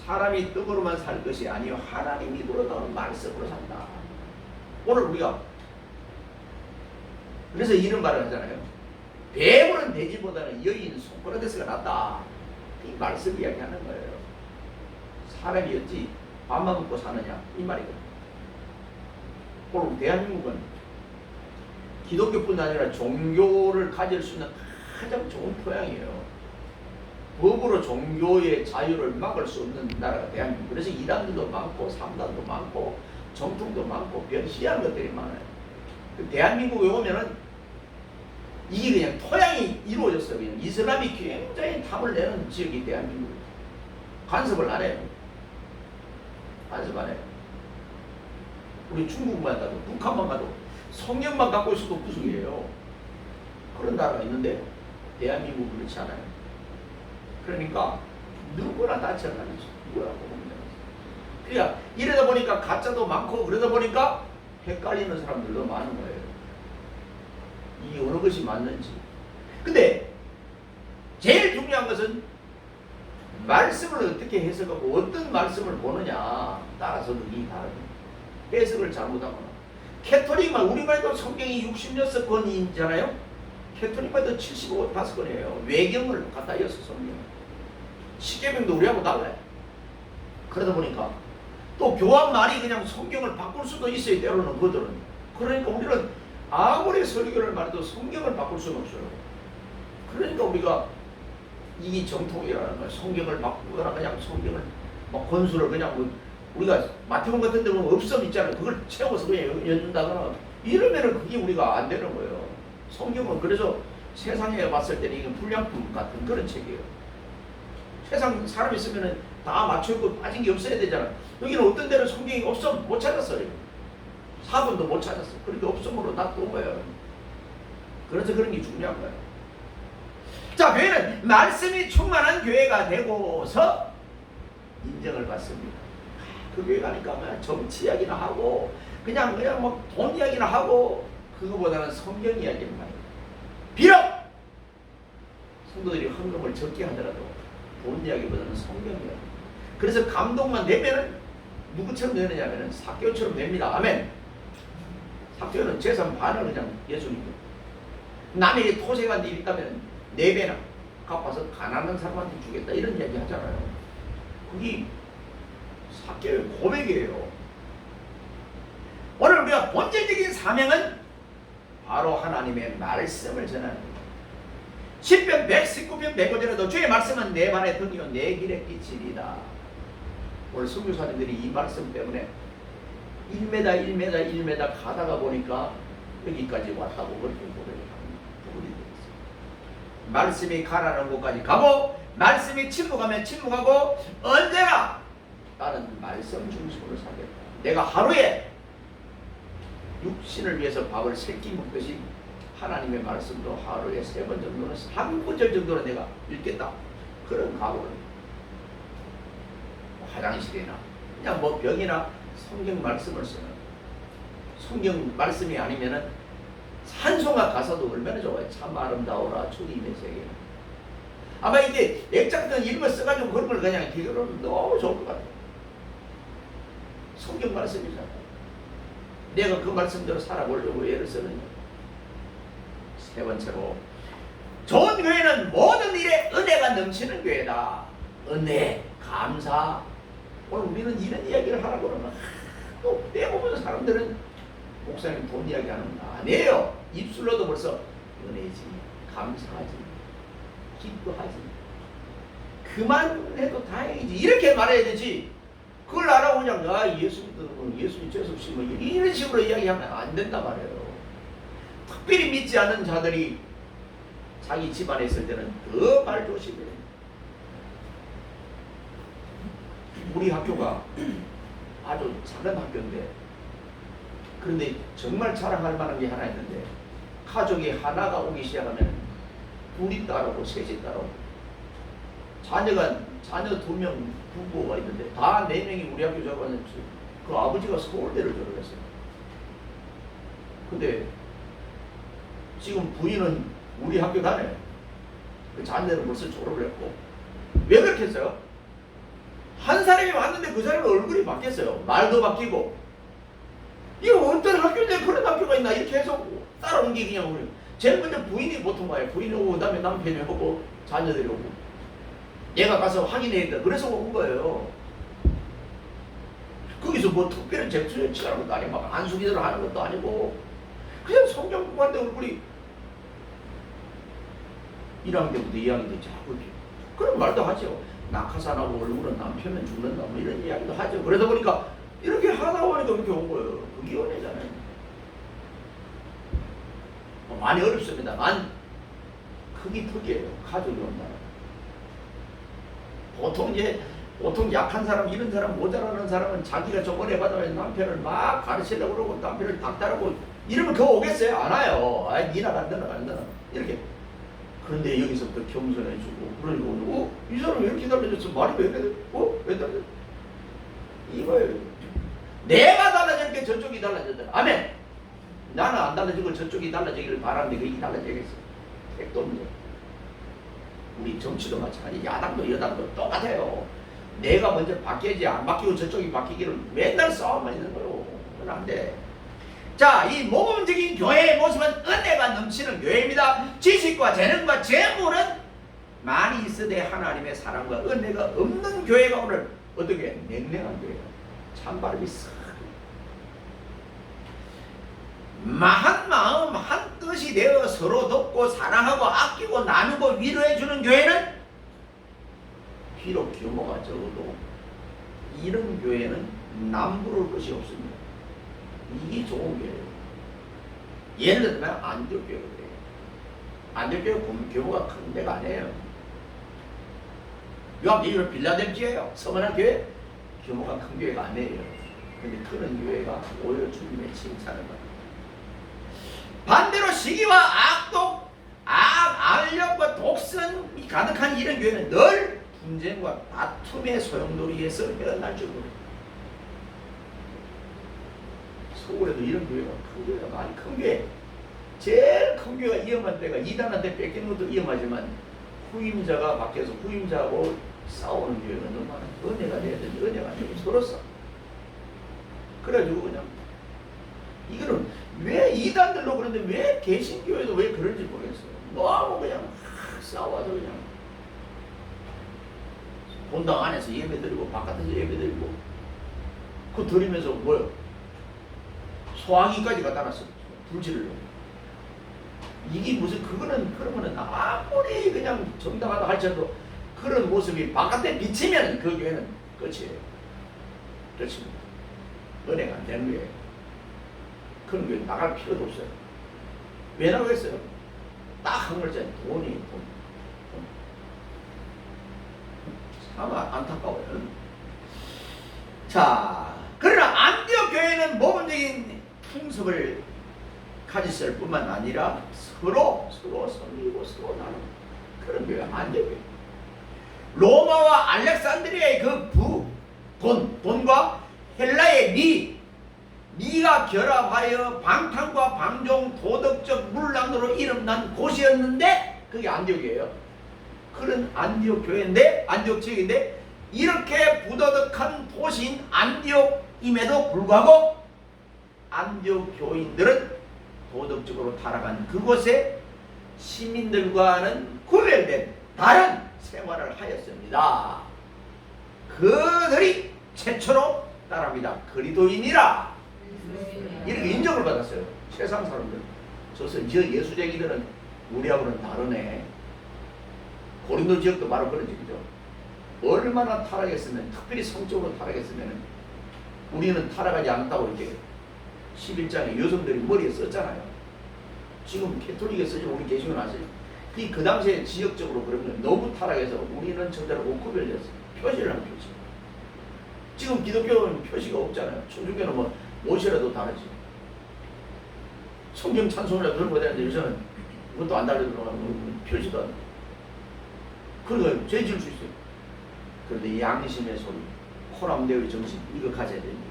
사람이 떡으로만 살 것이 아니요 하나님 입으로 나오는 말씀으로 산다. 오늘 우리가 그래서 이런 말을 하잖아요. 배부른 돼지보다는 여인 소크라테스가 낫다. 이 말씀 이야기하는 거예요. 사람이 어찌 밥만 먹고 사느냐 이 말이거든요. 오늘 대한민국은 기독교뿐 아니라 종교를 가질 수 있는 가장 좋은 토양이에요. 법으로 종교의 자유를 막을 수 없는 나라가 대한민국. 그래서 이단들도 많고 삼단도 많고 정통도 많고 변시한 것들이 많아요. 대한민국에 오면은 이게 그냥 토양이 이루어졌어요. 그냥 이슬람이 굉장히 탐을 내는 지역이 대한민국이에요. 간섭을 안 해요. 간섭 안 해요. 우리 중국만 가도 북한만 가도 성경만 갖고 있어도 구속이에요. 그런 나라가 있는데 대한민국은 그렇지 않아요. 그러니까 누구나 다쳐가는 누구라고 보면 됩니다. 그러니까 이러다 보니까 가짜도 많고 그러다 보니까 헷갈리는 사람들도 많은 거예요. 이게 어느 것이 맞는지. 근데 제일 중요한 것은 말씀을 어떻게 해석하고 어떤 말씀을 보느냐 따라서 그게 다릅니다. 해석을 잘못하거나 캐토릭만 우리만 해도 성경이 66권이잖아요. 캐토릭만 해도 75권이에요. 외경을 갖다 이어서 성경. 십계명도 우리하고 달라요. 그러다 보니까 또 교환 말이 그냥 성경을 바꿀 수도 있어요. 때로는 그들은. 그러니까 우리는 아무리 설교를 말해도 성경을 바꿀 수는 없어요. 그러니까 우리가 이게 정통이라는 거예요. 성경을 바꾸거나 그냥 성경을 막 권수를 그냥 뭐 우리가 마태복음 같은 데 보면 없음 있잖아요. 그걸 채워서 그냥 연다거나 이러면은 그게 우리가 안 되는 거예요. 성경은 그래서 세상에 봤을 때는 이건 불량품 같은 그런 책이에요. 세상 사람 있으면은 다 맞춰있고 빠진 게 없어야 되잖아. 여기는 어떤 데는 성경이 없음 못 찾았어요. 4번도 못 찾았어. 그렇게 없음으로 놔둔 거예요. 그래서 그런 게 중요한 거예요. 자, 교회는 말씀이 충만한 교회가 되고서 인정을 받습니다. 그 교회 가니까 그냥 정치 이야기나 하고 그냥 뭐 돈 이야기나 하고 그거보다는 성경 이야기를 많이 해요. 비록 성도들이 헌금을 적게 하더라도 돈 이야기보다는 성경 이야기. 그래서 감동만 내면은 누구처럼 내느냐면은 삭개오처럼 냅니다. 아멘. 삭개오는 재산 반을 그냥 예수님께 남에게 토색한 일이 있다면 4배나 갚아서 가난한 사람한테 주겠다 이런 이야기 하잖아요. 그게 삭개오의 고백이에요. 오늘 우리가 본질적인 사명은 바로 하나님의 말씀을 전하는 겁니다. 10편 119편 105절에도 주의 말씀은 내 발의 등이요 내 길에 빛이리다. 오늘 선교사님들이 이 말씀 때문에 1m 가다가 보니까 여기까지 왔다고 그렇게 고백을 합니다. 말씀이 가라는 곳까지 가고 말씀이 침묵하면 침묵하고 언제나 나는 말씀 중심으로 살겠다. 내가 하루에 육신을 위해서 밥을 3끼 먹듯이 하나님의 말씀도 하루에 3번 정도는 3구절 정도는 내가 읽겠다. 그런 각오를 화장실이나 그냥 뭐 벽이나 성경 말씀을 쓰는 성경 말씀이 아니면은 찬송가 가사도 얼마나 좋아요. 참 아름다워라 주님의 세계. 아마 이게 액자 같은 이름을 써가지고 그런 걸 그냥 기도로는 너무 좋을 것 같아요. 성경 말씀이잖아요. 내가 그 말씀대로 살아보려고 애를 쓰느냐. 세 번째로 좋은 교회는 모든 일에 은혜가 넘치는 교회다. 은혜, 감사. 오늘 우리는 이런 이야기를 하라고 그러면 또 대부분 사람들은 목사님 돈 이야기 하는 거 아니에요. 입술로도 벌써 은혜지, 감사하지, 기뻐하지. 그만해도 다행이지. 이렇게 말해야 되지. 그걸 알아고 그냥 예수님 죄송시 뭐 이런 식으로 이야기하면 안 된단 말이에요. 특별히 믿지 않는 자들이 자기 집안에 있을 때는 더 말 조심해. 우리 학교가 아주 작은 학교인데 그런데 정말 자랑할 만한 게 하나 있는데 가족이 하나가 오기 시작하면 둘이 따르고 셋이 따르고 자녀 2명 부부가 있는데 다 4명이 우리 학교 졸업하는 그 아버지가 서울대를 졸업했어요. 근데 지금 부인은 우리 학교 다녀요. 그 자녀는 벌써 졸업을 했고. 왜 그렇게 했어요? 한 사람이 왔는데 그 사람의 얼굴이 바뀌었어요. 말도 바뀌고. 이거 어떤 학교인데 그런 학교가 있나 이렇게 해서 따라온 게 그냥 우리. 제일 먼저 부인이 보통 와요. 부인이 오고 그 다음에 남편이 오고 자녀들이 오고. 얘가 가서 확인해야 돼. 그래서 온 거예요. 거기서 뭐 특별히 쟁취를 취하는 것도 아니고 막 안수기도를 하는 것도 아니고 그냥 성경 공부하는데 얼굴이 1학년 때부터 2학년 때 자꾸 그런 말도 하죠. 낙하산하고 얼굴은 남편은 죽는다 뭐 이런 이야기도 하죠. 그러다 보니까 이렇게 하다 보니까 이렇게 온 거예요. 그게 연애잖아요. 많이 어렵습니다. 그게 턱이에요. 가족이 온다는. 보통 약한 사람, 이런 사람, 모자라는 사람은 자기가 저번에 받아면 남편을 막 가르치려고 그러고 남편을 닥달하고 이러면 그거 오겠어요? 안 와요. 아이, 니나 간다나. 이렇게. 그런데 여기서부터 겸손해주고, 그러고, 이 사람 왜 이렇게 달라졌어? 말이 왜 그래? 왜 달라졌어? 이거예요. 내가 달라질 게 저쪽이 달라졌다. 아멘! 나는 안 달라지고 저쪽이 달라지기를 바라는데 그게 달라지겠어. 택도 없네. 우리 정치도 마찬가지. 야당도 여당도 똑같아요. 내가 먼저 바뀌어야지 안 바뀌고 저쪽이 바뀌기를 맨날 싸움만 있는 거요. 그건 안 돼. 자, 이 모범적인 교회의 모습은 은혜가 넘치는 교회입니다. 지식과 재능과 재물은 많이 있으되 하나님의 사랑과 은혜가 없는 교회가 오늘 어떻게 냉랭한 교회예요. 찬바람이 싹. 한 마음 한 뜻이 되어 서로 돕고 사랑하고 아끼고 나누고 위로해주는 교회는 비록 규모가 적어도 이런 교회는 남부를 것이 없습니다. 이게 좋은 교회예요. 예를 들면 안디옥 교회가 그래요. 안디옥 교회가 규모가 큰 데가 아니에요. 요한계시록 빌라델피아예요. 서머난 교회 규모가 큰 교회가 아니에요. 근데 그런 교회가 오히려 주님의 칭찬을 받아요. 반대로 시기와 악력과 독선이 가득한 이런 교회는 늘 분쟁과 다툼의 소용돌이에서 헤어날 줄 모릅니다. 서울에도 이런 교회가 큰 교회가 많이 큰 교회. 제일 큰 교회가 위험한 데가 이단한테 뺏기는 것도 위험하지만 후임자가 밖에서 후임자하고 싸우는 교회가 너무 많아요. 은혜가 돼야 되는데 은혜가 안 되고 서로 싸워. 그래가지고 그냥 이거는 왜 이단들로 그런데 왜 개신교회도 왜 그런지 모르겠어요. 너무 그냥 싸워서 그냥 본당 안에서 예배드리고 바깥에서 예배드리고 그거 드리면서 뭐요? 소화기까지 갖다 놨어. 불지르려고. 이게 무슨 그러면은 아무리 그냥 정당하다 할지라도 그런 모습이 바깥에 비치면 그 교회는 끝이에요. 끝입니다. 은혜가 안 되는 거예요. 그런 교회 나갈 필요도 없어요. 왜 나가겠어요? 딱 한 글자에 돈. 아마 안타까워요. 자, 그러나 안디옥 교회는 모범적인 풍습을 가졌을 뿐만 아니라 서로 섬기고 서로 나누는 그런 교회가 안디옥 교회. 로마와 알렉산드리아의 그 돈과 헬라의 미가 결합하여 방탕과 방종, 도덕적 문란으로 이름난 곳이었는데 그게 안디옥이에요. 그런 안디옥 교회인데, 안디옥 지역인데 이렇게 부도덕한 도시인 안디옥임에도 불구하고 안디옥 교인들은 도덕적으로 타락한 그곳에 시민들과는 구별된 다른 생활을 하였습니다. 그들이 최초로 따라합니다. 그리스도인이라 이렇게 인정을 받았어요. 세상 사람들. 저 예수쟁이들은 우리하고는 다르네. 고린도 지역도 바로 그런 지역이죠. 얼마나 타락했으면, 특별히 성적으로 타락했으면 우리는 타락하지 않았다고 이렇게 11장에 여성들이 머리에 썼잖아요. 지금 캐톨릭에 쓰지 우리 계시면 아세요? 그 당시에 지역적으로 그러면 너무 타락해서 우리는 저대로 못 구별렸어요. 표시를 한 표시. 지금 기독교는 표시가 없잖아요. 초중교는 뭐 옷이라도 다르지. 성경 찬송이라도 들고 다니는데 요새는 그것도 안 달려들어가고 표시도 안 돼. 그러니까 죄 지을 수 있어요. 그런데 이 양심의 소리, 코람대의 정신, 이거 가져야 됩니다.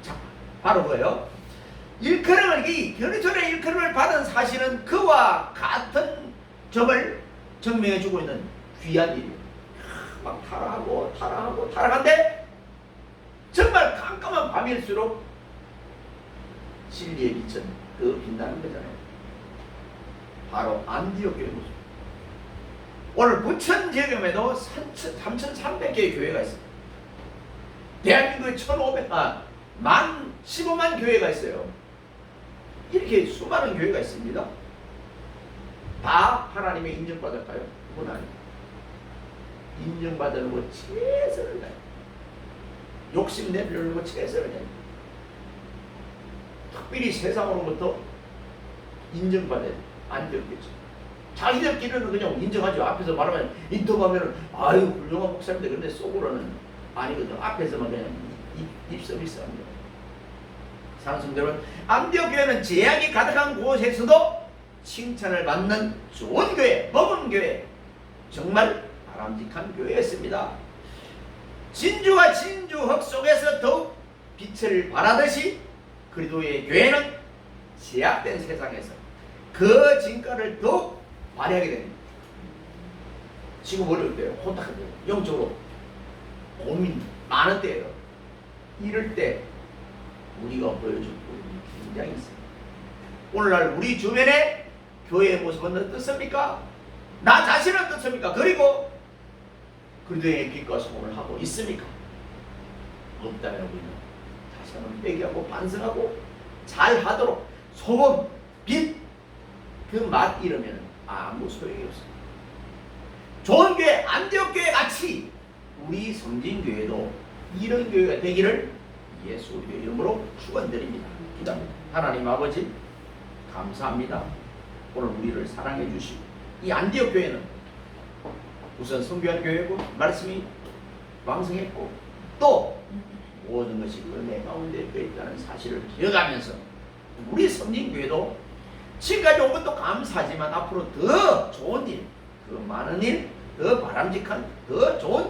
자, 바로 그거예요. 일컬음을, 이 견해천의 일컬음을 받은 사실은 그와 같은 점을 증명해 주고 있는 귀한 일이에요. 막 타락한데 정말 깜깜한 밤일수록 진리에 비친 그 빛나는 거잖아요. 바로 안디옥 교회 모습. 오늘 부천 지역에도 3,300개의 교회가 있습니다. 대한민국에 15만 교회가 있어요. 이렇게 수많은 교회가 있습니다. 다 하나님의 인정받을까요? 그건 아닙니다. 인정받으려고 최선을 다해요. 욕심 내려고 최선을 다해요. 특별히 세상으로부터 인정받아야 안되겠죠. 자기들끼리는 그냥 인정하죠. 앞에서 말하면 인터뷰하면 아유 훌륭한 목사인데 근데 속으로는 아니거든. 앞에서만 그냥 입 서비스합니다. 상승들은 안디옥 교회는 재앙이 가득한 곳에서도 칭찬을 받는 좋은 교회, 먹은 교회, 정말 바람직한 교회였습니다. 진주가 진주흙 속에서 더욱 빛을 발하듯이 그리스도의 교회는 제약된 세상에서 그 진가를 더욱 발휘하게 됩니다. 지금 어려울 때요. 혼탁할 때요. 영적으로 고민 많은 때예요. 이럴 때 우리가 보여줄 부분이 굉장히 있습니다. 오늘날 우리 주변에 교회의 모습은 어떻습니까? 나 자신은 어떻습니까? 그리고 그리스도의 빛과 소금을 하고 있습니까? 없다면 우리는 다시 한번 회개하고 반성하고 잘하도록 소금, 빛, 그 맛 잃으면 아무 소용이 없습니다. 좋은 교회, 안디옥 교회 같이 우리 성진교회도 이런 교회가 되기를 예수 우리의 이름으로 축원드립니다. 기도합니다. 하나님 아버지 감사합니다. 오늘 우리를 사랑해 주시고 이 안디옥 교회는 우선 성교한 교회고 말씀이 왕성했고 또 모든 것이 그 내 가운데 있다는 사실을 기억하면서 우리 성진교회도 지금까지 온 것도 감사하지만 앞으로 더 좋은 일, 더 많은 일, 더 바람직한, 더 좋은,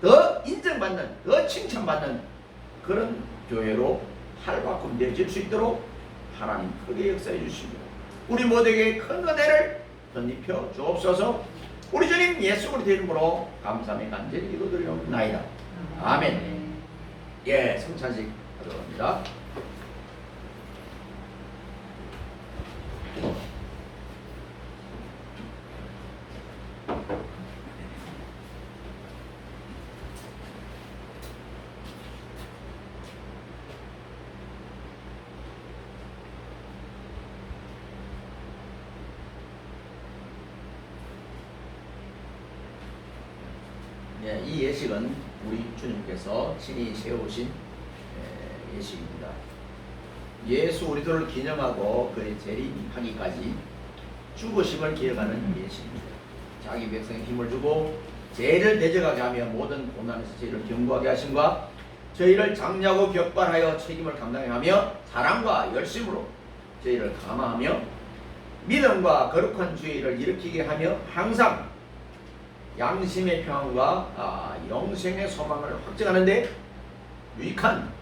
더 인정받는, 더 칭찬받는 그런 교회로 팔바꿈 되어질 수 있도록 하나님 크게 역사해 주시고 우리 모두에게 큰 은혜를 덧입혀 주옵소서. 우리 주님 예수 그리스도 이름으로 감사하며 간절히 기도드리옵나이다. 아멘. 예, 성찬식 하도록 합니다. 예, 이 예식은 우리 주님께서 친히 세우신 예식입니다. 예수 우리들을 기념하고 그의 재림하기까지 죽으심을 기억하는 예식입니다. 자기 백성에 힘을 주고 죄를 대적하게 하며 모든 고난에서 저희를 견고하게 하심과 저희를 장려하고 격발하여 책임을 감당하게 하며 사랑과 열심으로 저희를 감화하며 믿음과 거룩한 주의를 일으키게 하며 항상 양심의 평안과 영생의 소망을 확증하는 데 유익한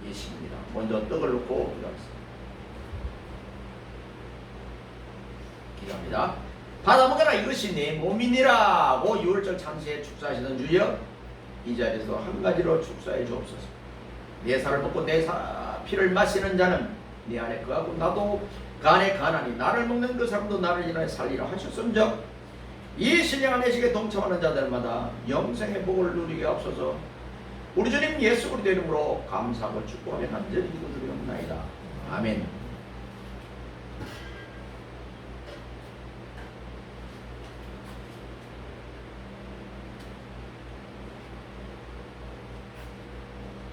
예식입니다. 먼저 떡을 놓고 기도하겠습니다. 기도합니다. 받아 먹어라 이것이 내 몸이니라고 유월절 창세에 축사하시는 주여 이 자리에서 한 가지로 축사해 주옵소서. 내 살을 먹고 내 피를 마시는 자는 내 안에 거하고 나도 그 안에 거하나니 나를 먹는 그 사람도 나를 인하여 살리라 하셨음적 이 신령한 예식에 동참하는 자들마다 영생의 복을 누리게 하옵소서. 우리 주님 예수 그리스도 이름으로 감사하고 축복하며 간절히 기도드리옵나이다. 아멘.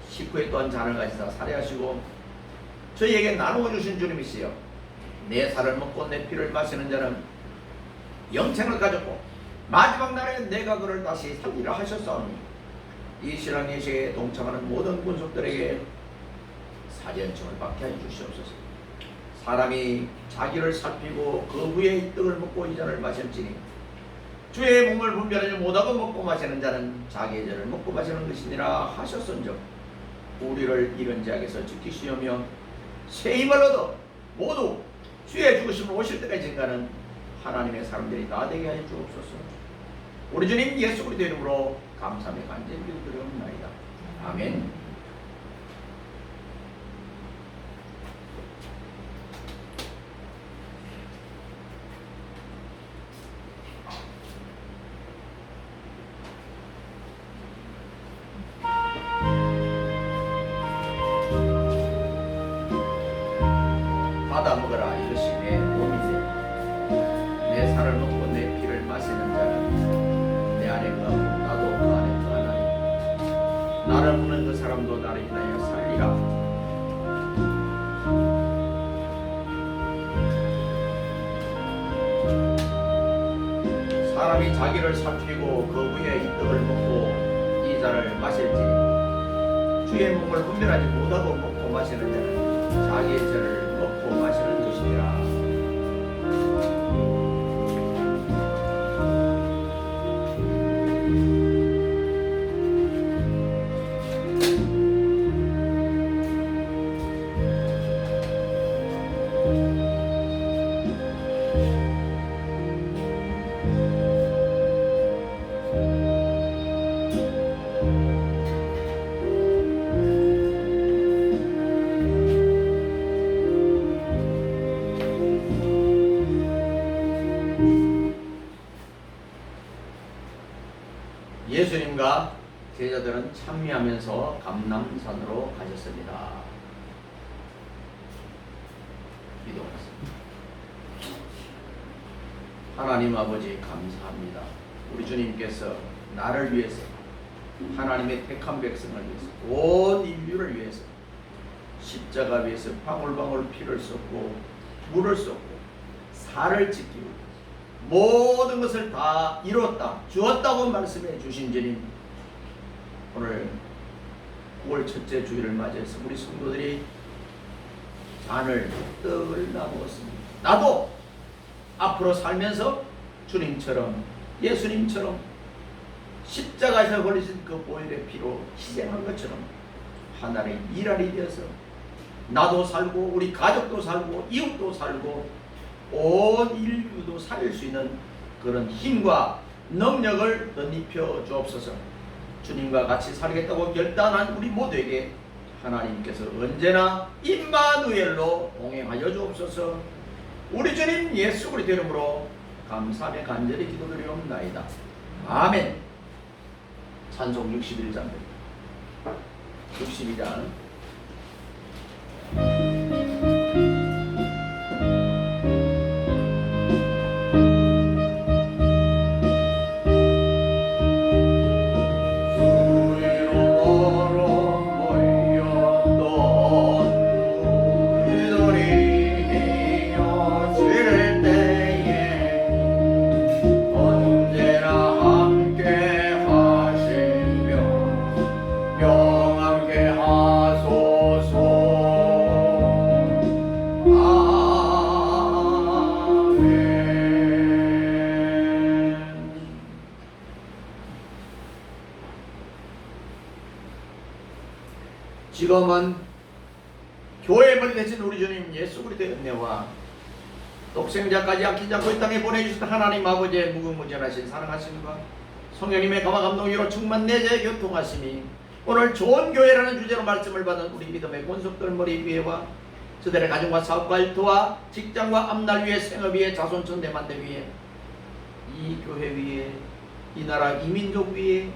식후에 또한 잔을 가지사 살해하시고 저희에게 나누어 주신 주님이시여 내 살을 먹고 내 피를 마시는 자는 영생을 가졌고 마지막 날에 내가 그를 다시 살리라 하셨사오니 이 신랑 예식에 동참하는 모든 군속들에게 사전청을 받게 해 주시옵소서. 사람이 자기를 살피고 그 후에 이 떡을 먹고 이 잔을 마실지니 주의 몸을 분별하지 못하고 먹고 마시는 자는 자기의 죄를 먹고 마시는 것이니라 하셨은즉 우리를 이런 죄악에서 지키시오며 새 힘을 얻어 모두 주의 죽으심을 오실 때까지 증가하는 하나님의 사람들이 다 되게 하여 주옵소서. 우리 주님 예수 그리스도 이름으로 감사하며 간절히 기도드리옵나이다. 아멘. 받아 먹어라 이것이 내 몸이세. 내 살을 먹고 내 피를 마시는 자는 내 안에 거하고 나도 그 안에 거하나니 나를 먹는 그 사람도 나를 인하여 살리라. 사람이 자기를 살피고 그 후에 이 떡을 먹고 이 잔을 마실지 주의 몸을 분별하지 못하고 먹고 마시는 자는 자기의 죄를 먹고 마시는 것이니라. 예수님과 제자들은 찬미하면서 감람산으로 가셨습니다. 기도하겠습니다. 하나님 아버지 감사합니다. 우리 주님께서 나를 위해서 하나님의 택한 백성을 위해서 온 인류를 위해서 십자가 위에서 방울방울 피를 쏟고 물을 쏟고 살을 지키고 모든 것을 다 이뤘다 주었다고 말씀해 주신 주님, 오늘 9월 첫째 주일을 맞이해서 우리 성도들이 잔을 떡을 나누었습니다. 나도 앞으로 살면서 주님처럼 예수님처럼 십자가에서 걸리신 그 보혈의 피로 희생한 것처럼 하나님의 일할이 되어서 나도 살고 우리 가족도 살고 이웃도 살고 온 인류도 살릴 수 있는 그런 힘과 능력을 덧입혀 주옵소서. 주님과 같이 살겠다고 결단한 우리 모두에게 하나님께서 언제나 임마누엘로 동행하여 주옵소서. 우리 주님 예수 그리스도 이름으로 감사하며 간절히 기도드리옵나이다. 아멘. 찬송 61장입니다. 62장 지금은 교회에 벌되신 우리 주님 예수 그리스도의 은혜와 독생자까지 아끼지 않고 이 땅에 보내주신 하나님 아버지의 무궁무진하신 사랑하심과 성령님의 감화 감동으로 충만 내재 교통하심이 오늘 좋은 교회라는 주제로 말씀을 받은 우리 믿음의 권속들 머리 위에와 저들의 가정과 사업과 일터와 직장과 앞날 위에 생업 위에 자손 대만대 위에 이 교회 위에 이 나라 이 민족 위에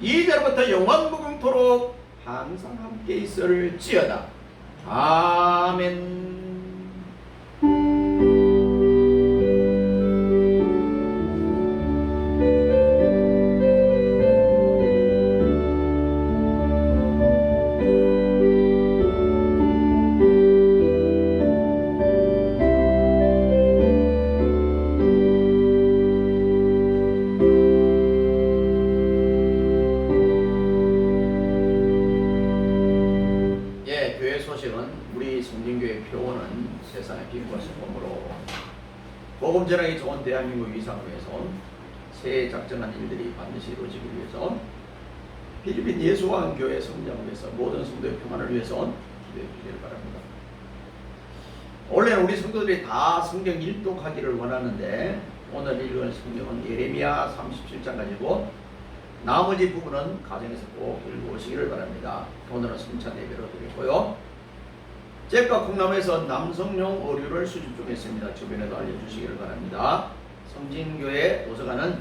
이제로부터 영원무궁토록 항상 함께 있을지어다. 아멘. 세상의 빛과 소금으로 복음 전하기 좋은 대한민국 위상을 위해서 새해 작정한 일들이 반드시 이루어지기 위해서 필리핀 예수왕교회 성장을 위해서 모든 성도의 평안을 위해서 기도해 주시길 바랍니다. 원래는 우리 성도들이 다 성경 일독하기를 원하는데 오늘 읽은 성경은 예레미야 37장 가지고 나머지 부분은 가정에서 꼭 읽어오시기를 바랍니다. 오늘은 성찬 예배로 드리고요. 잭과 콩나무에서 남성용 의류를 수집 중에 있습니다. 주변에도 알려주시기를 바랍니다. 성진교회 도서관은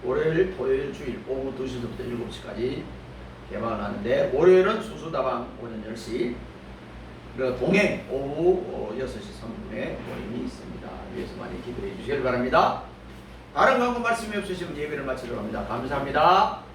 월요일, 토요일, 주일 오후 2시부터 7시까지 개방을 하는데 월요일은 수수다방 오전 10시 그리고 동행 오후 6시 3분에 모임이 있습니다. 위에서 많이 기도해 주시길 바랍니다. 다른 광고 말씀이 없으시면 예배를 마치도록 합니다. 감사합니다.